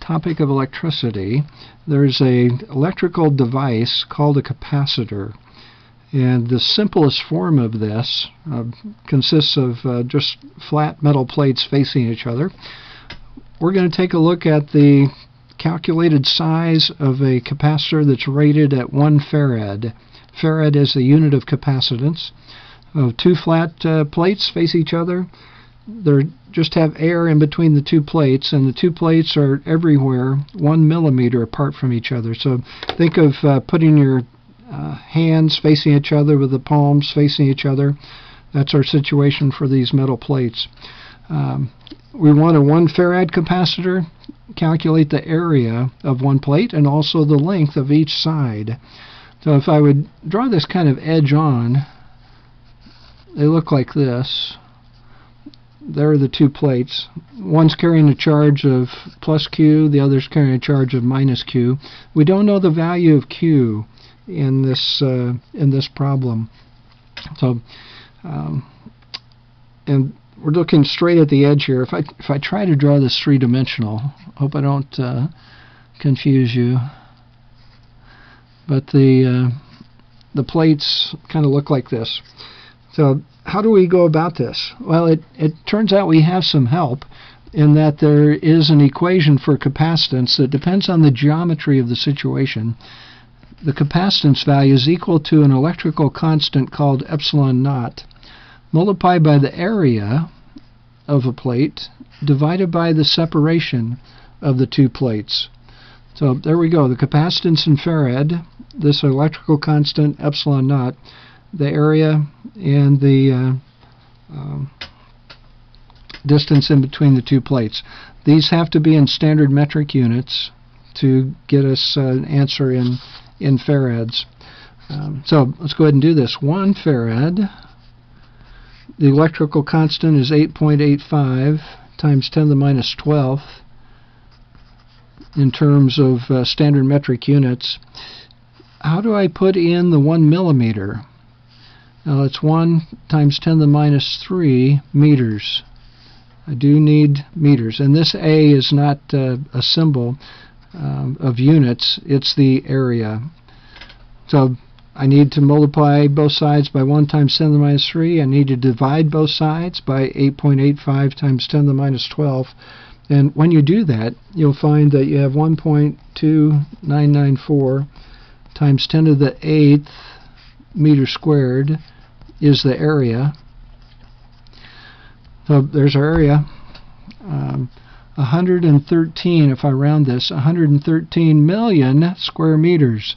topic of electricity, there's an electrical device called a capacitor. And the simplest form of this consists of just flat metal plates facing each other. We're going to take a look at the calculated size of a capacitor that's rated at 1 farad. Farad is the unit of capacitance. Two flat plates face each other. They just have air in between the two plates, and the two plates are everywhere 1 millimeter apart from each other. So think of putting your hands facing each other with the palms facing each other. That's our situation for these metal plates. We want a 1 farad capacitor. Calculate the area of one plate and also the length of each side. So if I would draw this kind of edge on, they look like this. There are the two plates. One's carrying a charge of plus Q, the other's carrying a charge of minus Q. We don't know the value of Q in this problem. So, and we're looking straight at the edge here. If I try to draw this three-dimensional, hope I don't confuse you. But the plates kind of look like this. So how do we go about this? Well, it turns out we have some help in that there is an equation for capacitance that depends on the geometry of the situation. The capacitance value is equal to an electrical constant called epsilon naught multiplied by the area of a plate divided by the separation of the two plates. So there we go. The capacitance in farad, this electrical constant epsilon naught, the area, and the distance in between the two plates. These have to be in standard metric units to get us an answer in farads. So let's go ahead and do this. 1 farad, the electrical constant is 8.85 times 10 to the minus 12th in terms of standard metric units. How do I put in the 1 millimeter? Now it's 1 times 10 to the minus 3 meters. I do need meters. And this A is not a symbol of units, it's the area. So I need to multiply both sides by 1 times 10 to the minus 3. I need to divide both sides by 8.85 times 10 to the minus 12. And when you do that, you'll find that you have 1.2994 times 10 to the 8th meter squared is the area. So there's our area. 113, if I round this, 113 million square meters.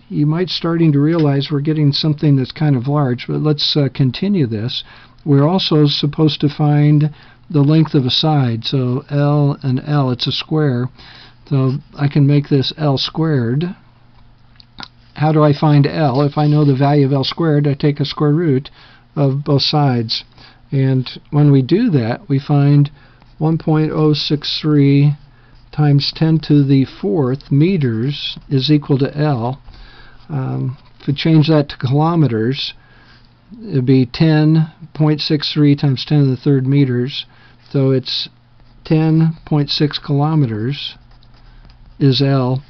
You might starting to realize we're getting something that's kind of large, but let's continue this. We're also supposed to find the length of a side, so L and L, it's a square. So I can make this L squared. How do I find L? If I know the value of L squared, I take a square root of both sides. And when we do that, we find 1.063 times 10 to the 4th meters is equal to L. If we change that to kilometers, it would be 10.63 times 10 to the 3rd meters. So it's 10.6 kilometers is L.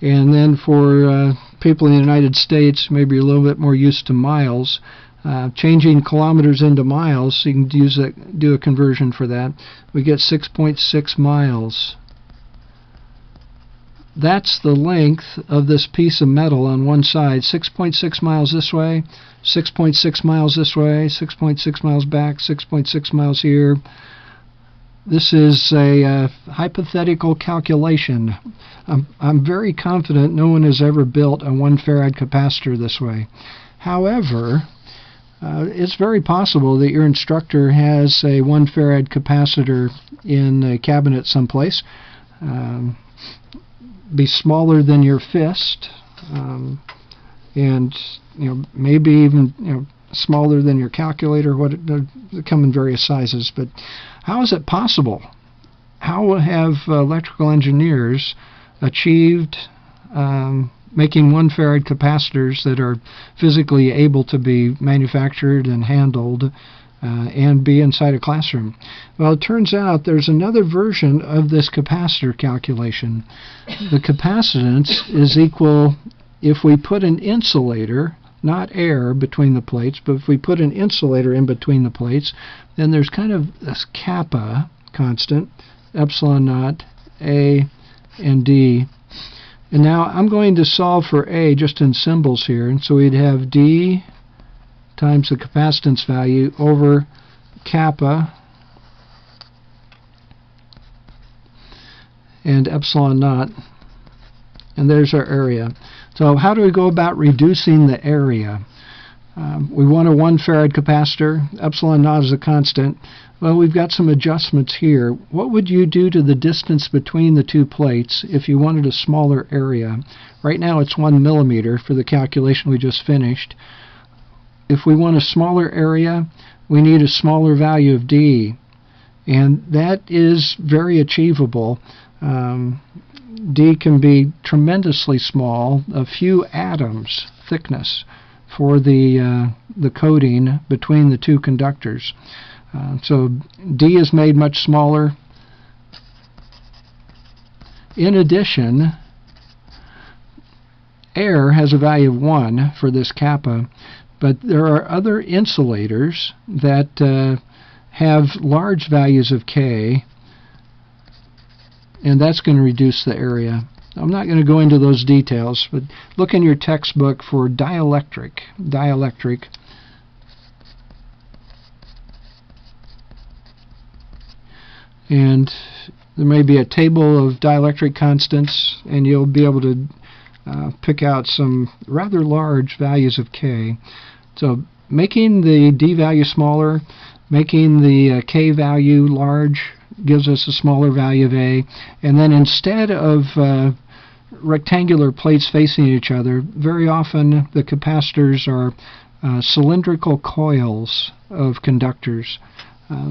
And then for people in the United States, maybe a little bit more used to miles, changing kilometers into miles, you can do a conversion for that. We get 6.6 miles. That's the length of this piece of metal on one side. 6.6 miles this way, 6.6 miles this way, 6.6 miles back, 6.6 miles here. This is a hypothetical calculation. I'm very confident no one has ever built a 1 farad capacitor this way. However, it's very possible that your instructor has a 1 farad capacitor in a cabinet someplace. Be smaller than your fist, and maybe even smaller than your calculator. They come in various sizes. But how is it possible? How have electrical engineers achieved making 1 farad capacitors that are physically able to be manufactured and handled and be inside a classroom. Well, it turns out there's another version of this capacitor calculation. The capacitance is equal, if we put an insulator, not air, between the plates, but if we put an insulator in between the plates, then there's kind of this kappa constant, epsilon naught, A, and D. And now I'm going to solve for A just in symbols here, and so we'd have D times the capacitance value over kappa and epsilon naught, and there's our area. So how do we go about reducing the area? We want a 1 farad capacitor. Epsilon naught is a constant. Well, we've got some adjustments here. What would you do to the distance between the two plates if you wanted a smaller area? Right now it's 1 millimeter for the calculation we just finished. If we want a smaller area, we need a smaller value of D, and that is very achievable. D can be tremendously small, a few atoms thickness for the coating between the two conductors. So D is made much smaller. In addition, air has a value of 1 for this kappa, but there are other insulators that have large values of K, and that's going to reduce the area. I'm not going to go into those details, but look in your textbook for dielectric. Dielectric. And there may be a table of dielectric constants, and you'll be able to pick out some rather large values of K. So making the D value smaller, making the K value large gives us a smaller value of A. And then instead of rectangular plates facing each other, very often the capacitors are cylindrical coils of conductors.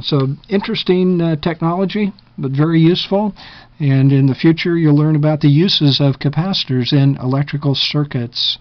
So interesting technology, but very useful. And in the future, you'll learn about the uses of capacitors in electrical circuits.